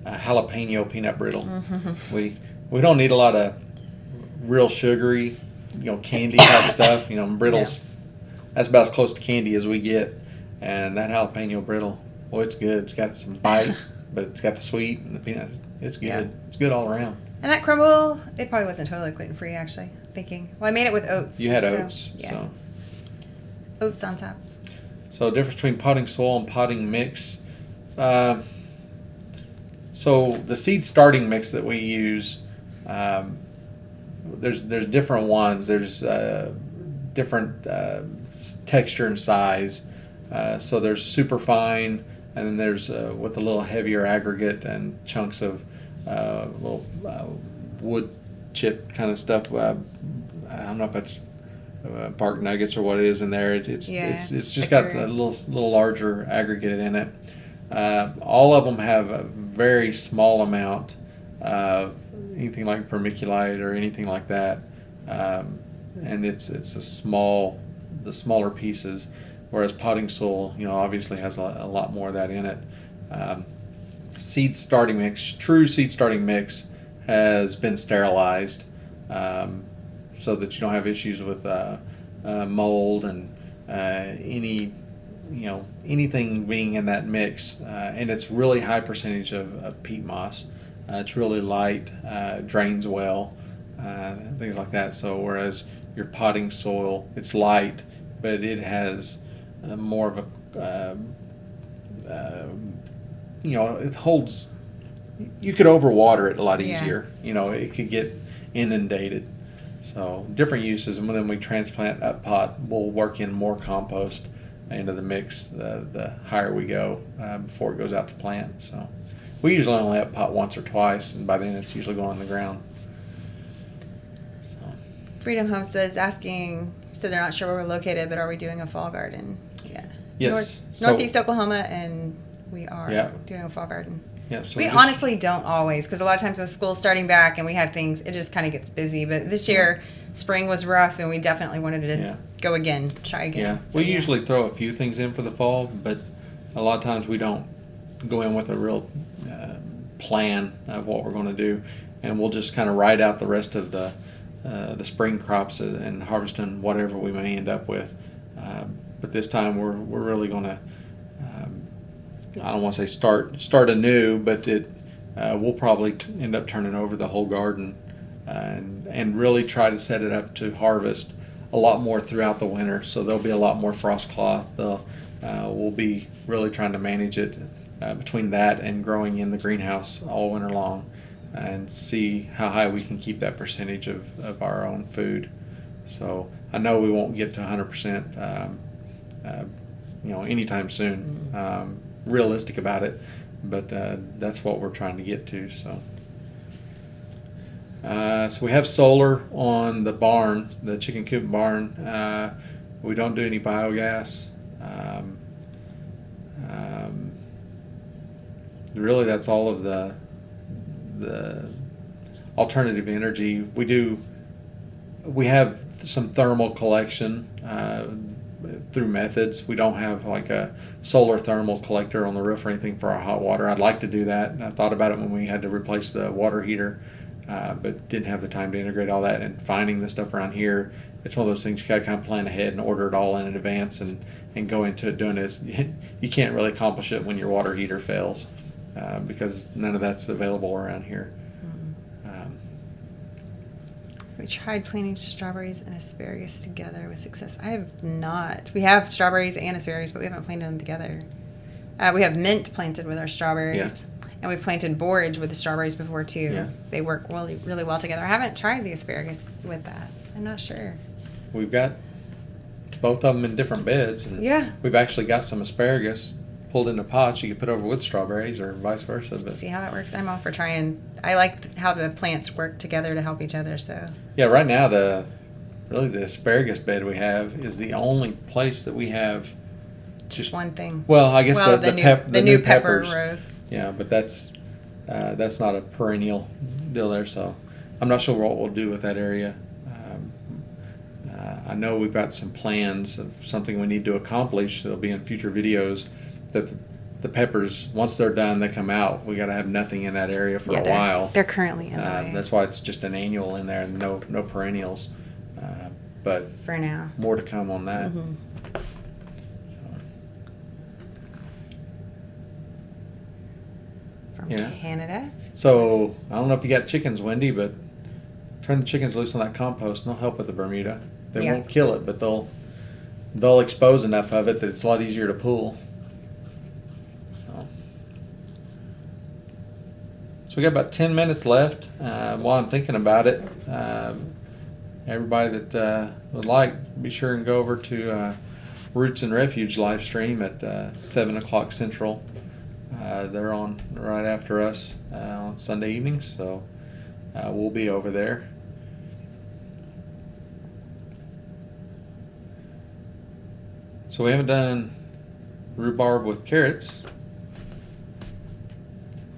a jalapeno peanut brittle. Mm-hmm. We don't need a lot of real sugary, candy type stuff. Brittles, that's about as close to candy as we get. And that jalapeno brittle, boy, it's good. It's got some bite, but it's got the sweet and the peanut. It's good. Yeah. It's good all around. And that crumble, it probably wasn't totally gluten-free, actually, thinking. Well, I made it with oats. You had oats. Yeah. So. Oats on top. So the difference between potting soil and potting mix. So the seed starting mix that we use, there's different ones. There's different texture and size. So there's super fine, and then there's with a little heavier aggregate and chunks of little wood chip kind of stuff. I don't know if that's bark nuggets or what it is in there. It's just got a little larger aggregate in it. All of them have a very small amount of anything like vermiculite or anything like that, and it's the smaller pieces. Whereas potting soil, obviously has a lot more of that in it. Seed starting mix, true seed starting mix, has been sterilized, so that you don't have issues with mold and anything being in that mix. And it's really high percentage of peat moss. It's really light, drains well, things like that. So whereas your potting soil, it's light, but it has more of a it holds. You could overwater it a lot easier. It could get inundated. So different uses, and then we transplant up pot, we'll work in more compost into the mix the higher we go before it goes out to plant. So we usually only up pot once or twice, and by then it's usually going on the ground. So. Freedom Homestead is asking, so they're not sure where we're located, but are we doing a fall garden? Yeah. Yes. Northeast Oklahoma, and we are doing a fall garden. Yeah, so we honestly don't always, because a lot of times with school starting back and we have things, it just kind of gets busy. But this year, spring was rough, and we definitely wanted to go again, try again. Yeah, so, we usually throw a few things in for the fall, but a lot of times we don't go in with a real plan of what we're going to do, and we'll just kind of ride out the rest of the spring crops and harvesting whatever we may end up with. But this time we're really going to. I don't want to say start anew, but we'll probably end up turning over the whole garden and really try to set it up to harvest a lot more throughout the winter. So there'll be a lot more frost cloth. We'll be really trying to manage it between that and growing in the greenhouse all winter long, and see how high we can keep that percentage of our own food. So I know we won't get to 100%, anytime soon. Realistic about it, but that's what we're trying to get to. So we have solar on the barn, the chicken coop barn. We don't do any biogas. Really, that's all of the alternative energy. We have some thermal collection through methods. We don't have like a solar thermal collector on the roof or anything for our hot water. I'd like to do that. And I thought about it when we had to replace the water heater, but didn't have the time to integrate all that. And finding the stuff around here, it's one of those things you gotta kind of plan ahead and order it all in advance and go into it doing it. You can't really accomplish it when your water heater fails, because none of that's available around here. We tried planting strawberries and asparagus together with success. I have not. We have strawberries and asparagus, but we haven't planted them together. We have mint planted with our strawberries. Yeah. And we've planted borage with the strawberries before, too. Yeah. They work really, really well together. I haven't tried the asparagus with that. I'm not sure. We've got both of them in different beds. And Yeah. we've actually got some asparagus pulled into pots you could put over with strawberries or vice versa. But See how that works. I'm all for trying. I like how the plants work together to help each other. So yeah, right now the asparagus bed we have is the only place that we have just one thing. Well, I guess the new pepper peppers. rose. Yeah, but that's not a perennial deal there, so I'm not sure what we'll do with that area. I know we've got some plans of something we need to accomplish that'll be in future videos. That the peppers, once they're done, they come out. We got to have nothing in that area for a while. They're currently in the way. That's why it's just an annual in there and no perennials. But for now, more to come on that. Mm-hmm. From Canada. So I don't know if you got chickens, Wendy, but turn the chickens loose on that compost and they'll help with the Bermuda. They won't kill it, but they'll expose enough of it that it's a lot easier to pull. So we got about 10 minutes left. While I'm thinking about it, everybody that would like, be sure and go over to Roots and Refuge live stream at 7 o'clock Central. They're on right after us on Sunday evenings, so we'll be over there. So we haven't done rhubarb with carrots.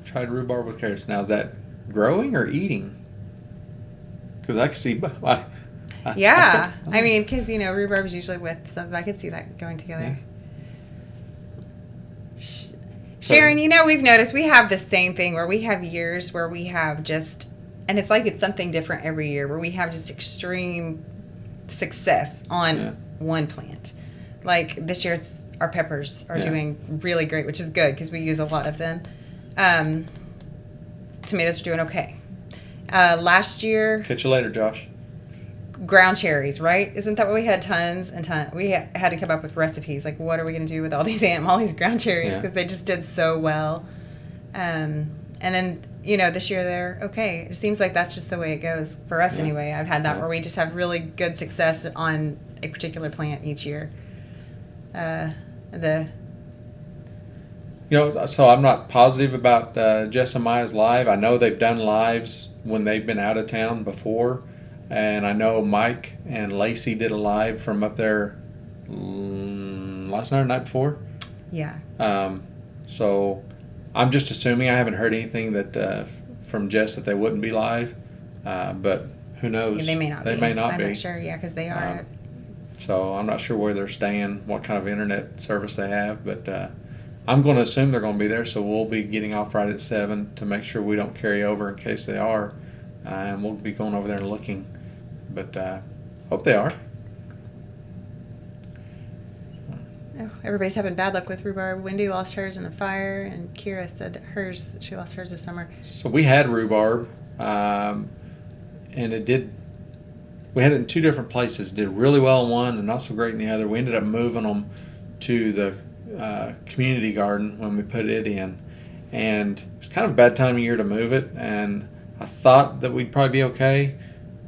Tried rhubarb with carrots. Now, is that growing or eating? Because I can see. I mean, because rhubarb is usually with stuff. I could see that going together. Yeah. Sharon, we've noticed we have the same thing where we have years where we have just, and it's like it's something different every year, where we have just extreme success on one plant. Like this year, our peppers are doing really great, which is good because we use a lot of them. Tomatoes are doing okay. Last year... Catch you later, Josh. Ground cherries, right? Isn't that what we had? Tons and tons. We had to come up with recipes. Like, what are we going to do with all these ground cherries? Because they just did so well. And then, this year they're okay. It seems like that's just the way it goes for us anyway. I've had that where we just have really good success on a particular plant each year. So I'm not positive about Jess and Maya's live. I know they've done lives when they've been out of town before. And I know Mike and Lacey did a live from up there last night or night before. Yeah. So I'm just assuming. I haven't heard anything that from Jess that they wouldn't be live. But who knows? Yeah, they may not be. I'm not sure, because they are. So I'm not sure where they're staying, what kind of internet service they have. But I'm going to assume they're going to be there. So we'll be getting off right at 7 to make sure we don't carry over in case they are. And we'll be going over there and looking. But hope they are. Oh, everybody's having bad luck with rhubarb. Wendy lost hers in a fire, and Kira said that she lost hers this summer. So we had rhubarb, and we had it in 2 different places. It did really well in one and not so great in the other. We ended up moving them to the community garden when we put it in. And it's kind of a bad time of year to move it, and I thought that we'd probably be okay.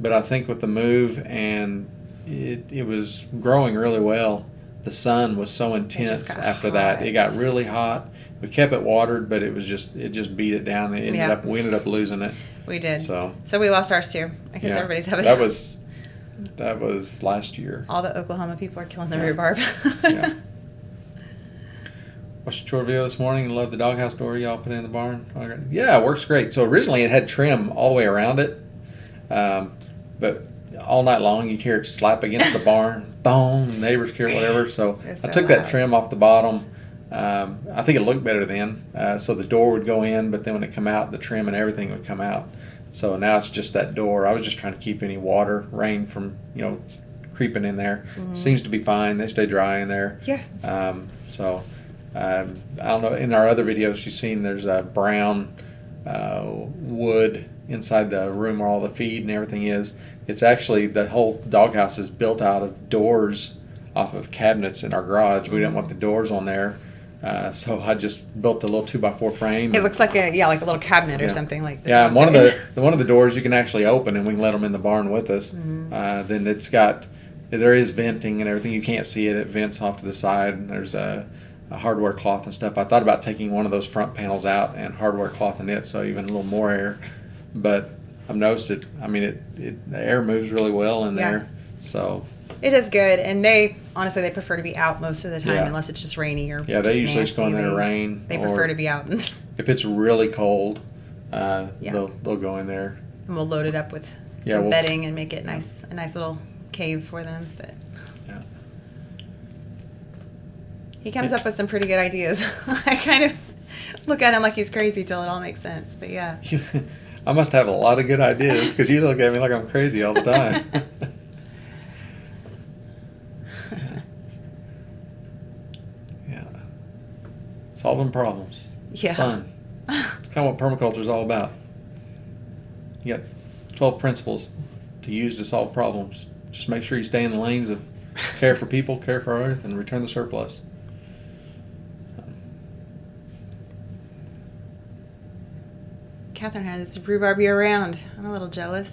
But I think with the move and it was growing really well, the sun was so intense after that. It got really hot. We kept it watered, but it just beat it down. We ended up losing it. We did. So we lost ours too. I guess everybody's having that was last year. All the Oklahoma people are killing the rhubarb. Yeah. Watched the chore video this morning. Love the doghouse door y'all put in the barn. Yeah, it works great. So originally it had trim all the way around it. But all night long you'd hear it slap against the barn, thong, neighbors hear it, whatever. So I took that trim off the bottom. I think it looked better then. So the door would go in, but then when it come out, the trim and everything would come out. So now it's just that door. I was just trying to keep any water, rain from creeping in there. Mm-hmm. Seems to be fine. They stay dry in there. Yeah. I don't know. In our other videos you've seen, there's a brown wood inside the room where all the feed and everything is. It's actually, the whole doghouse is built out of doors off of cabinets in our garage. We didn't want the doors on there So I just built a little 2x4 frame. It looks like a little cabinet or Yeah. something like that. Yeah, and one of the doors you can actually open, and we can let them in the barn with us. Then there is venting and everything. You can't see it. It vents off to the side, and there's a hardware cloth and stuff. I thought about taking one of those front panels out and hardware cloth in it, so even a little more air. But I've noticed it. I mean, the air moves really well in there. So it is good, and they prefer to be out most of the time, unless it's just rainy or they usually just go in there in rain. They prefer to be out. If it's really cold, they'll go in there. And we'll load it up with some bedding and make it a nice little cave for them. But he comes up with some pretty good ideas. I kind of look at him like he's crazy till it all makes sense. But yeah. I must have a lot of good ideas because you look at me like I'm crazy all the time. Solving problems. Yeah. It's fun. It's kind of what permaculture is all about. You got 12 principles to use to solve problems. Just make sure you stay in the lanes of care for people, care for earth, and return the surplus. Catherine has rhubarb year round. I'm a little jealous.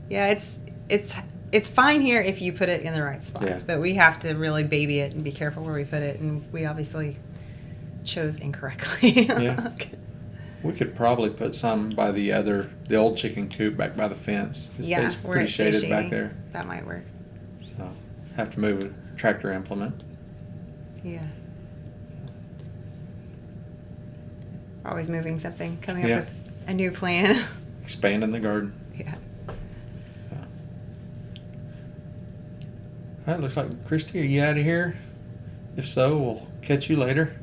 Yeah, it's fine here if you put it in the right spot, but we have to really baby it and be careful where we put it, and we obviously chose incorrectly. We could probably put some by the old chicken coop back by the fence. It stays pretty shaded back there. That might work. So have to move a tractor implement. Yeah. Always moving something, coming up with a new plan. Expanding the garden. Yeah. All right, looks like, Christy, are you out of here? If so, we'll catch you later.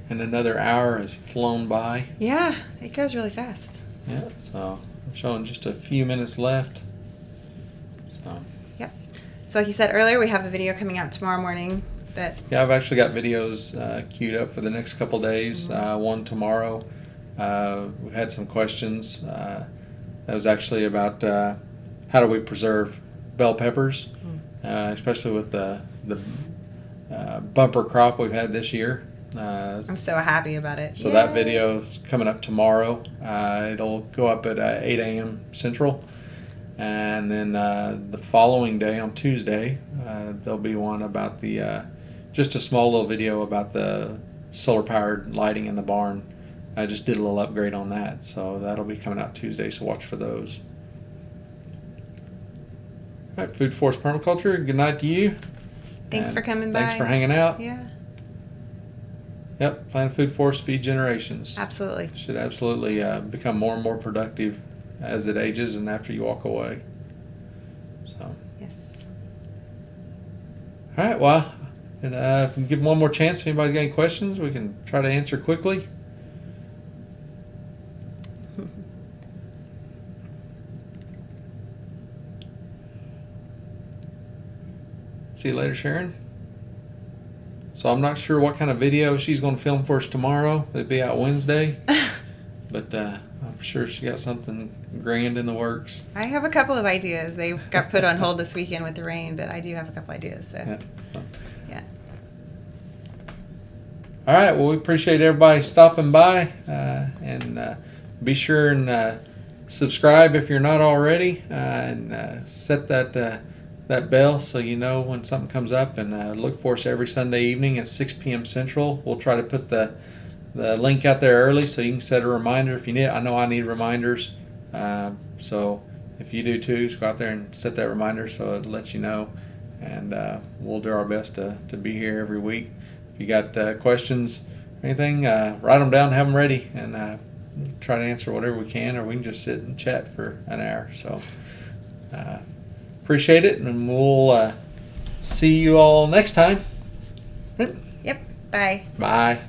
And another hour has flown by. Yeah, it goes really fast. Yeah, so I'm showing just a few minutes left. So. Yep. So like you said earlier, we have the video coming out tomorrow morning. Yeah, I've actually got videos queued up for the next couple days. One tomorrow. We've had some questions. That was actually about how do we preserve bell peppers, especially with the bumper crop we've had this year. I'm so happy about it. So that video is coming up tomorrow. It'll go up at 8 a.m. Central. And then the following day, on Tuesday, there'll be one about just a small little video about the solar-powered lighting in the barn. I just did a little upgrade on that. So that'll be coming out Tuesday, so watch for those. All right, Food Forest Permaculture, good night to you. Thanks for coming by. Thanks for hanging out. Yeah. Yep, plant food forest, feed generations. Absolutely. Should absolutely become more and more productive as it ages and after you walk away. So. Yes. All right, well, and if we can give them one more chance, if anybody's got any questions, we can try to answer quickly. See you later, Sharon. So I'm not sure what kind of video she's going to film for us tomorrow. It'll be out Wednesday. But I'm sure she got something grand in the works. I have a couple of ideas. They got put on hold this weekend with the rain, but I do have a couple ideas. So. Yeah. All right. Well, we appreciate everybody stopping by. And be sure and subscribe if you're not already. And set that bell so you know when something comes up, and look for us every Sunday evening at 6 p.m. Central. We'll try to put the link out there early so you can set a reminder if you need it. I know I need reminders, so if you do too, just go out there and set that reminder so it lets you know, and we'll do our best to be here every week. If you got questions or anything, write them down, have them ready, and try to answer whatever we can, or we can just sit and chat for an hour. So appreciate it, and we'll see you all next time. Yep. Bye. Bye.